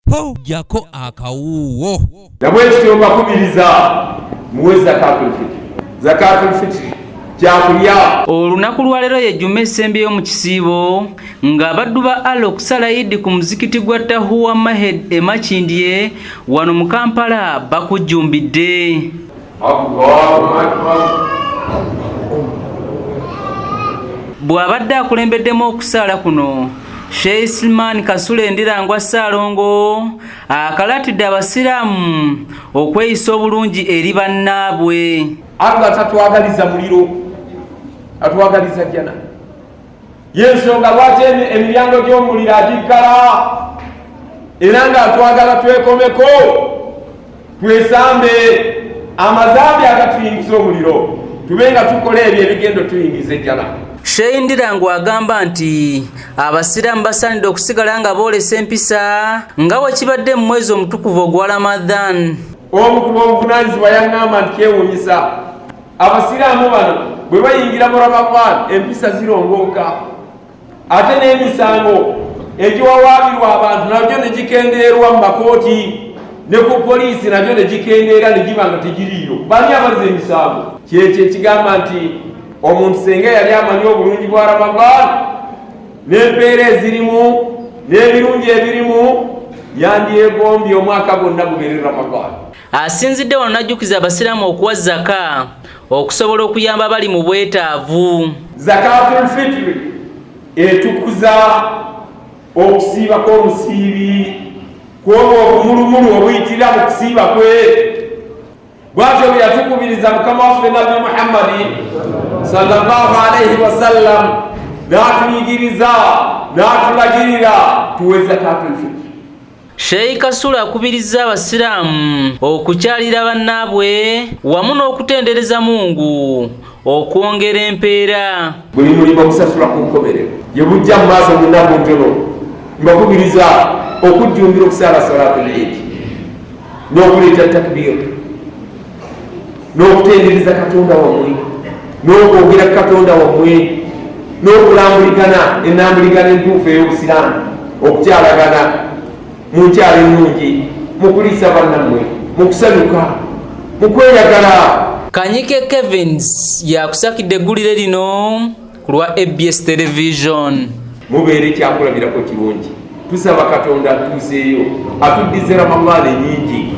po jako akawuwo. Namwe kityo bakubiriza muwe zakatul fitri. Zakatul fitri kyakulya. Olunaku lwa leero ye Juma Essembi y'omu kisiibo ng'abaddu ba Allah okusala Eid ku muzikiti gwa Tahuwa Mahed e Makindye wano mu Kampala bakujjumbidde. Allahu Akbar. Bw'abadde akulembeddemu okusala kuno Sheikh Silman Kasule Ndirangwa Ssalongo akalatidde abasiraamu okweyisa obulungi eri bannaabwe. Allah tatwagaliza muliro, atwagaliza jana. Yensonga lwaki emiryango gy'omuliro agiggala era nga atwagala twekomeko twesambe amazambi agatuyingiza omuliro tube nga tukola ebyo ebigendo tuyingiza ejjana. Sheikh Ndirangwa agamba nti abasiraamu basaanidde okusigala nga boolesa empisa nga bwe kibadde mu mwezi omutukuvu ogwa Ramadan. Omu ku b'obuvunaanyizibwa yaŋŋamba nti kyewuunyisa abasiraamu bano bwe bayingira mu Ramadan empisa zirongooka ate n'emisango egiwawaabirwa abantu nabyo ne gikendeerwa mu makooti ne ku poliisi nabyo ne gikendeera ne giba nga tegiriiyo. Bani abaliza emisango? Kyekyo ekigamba nti omuntu senga yali amanyi obulungi bwa Ramadan n'empeera ezirimu n'ebirungi ebirimu yandyegombye omwaka gwonna gubere Ramadan. Asinzidde wano n'ajjukiza abasiraamu okuwa zaka okusobola okuyamba abali mu bwetaavu. Zakatul fitri etukuza okusiiba kw'omusiibi kw'obwo obumulumulu obuyitira mu kusiiba kwe. Bw'atyo bwe yatukubiriza Mukama waffe Nabbi Muhammadi sallallahu alayhi wasallam n'atuyigiriza n'atulagirira tuwe zakatul fitri. Sheikh Kasule akubiriza abasiraamu okukyalira bannaabwe wamu n'okutendereza Mungu okwongera empeera. Buli mulimu okusasula ku nkomerero ye bujja mu maaso mu nnaku ntono mbakubiriza okujjumbira okusala salatul Eid n'okuleeta takbir n'okutendereza Katonda wammwe n'okwogera Katonda wammwe n'okulambuligana enambuligana entuufu ey'obusiraamu okukyalagana mu nkyalo ennungi mu kuliisa bannammwe mu kusanyuka mu kweyagala. Kanyike Kevins yakusakidde eggulire lino ku lwa ABS Television. Mubeere kyakulabirako kirungi. Tusaba Katonda atuuseeyo atuddize Ramadan ennyingi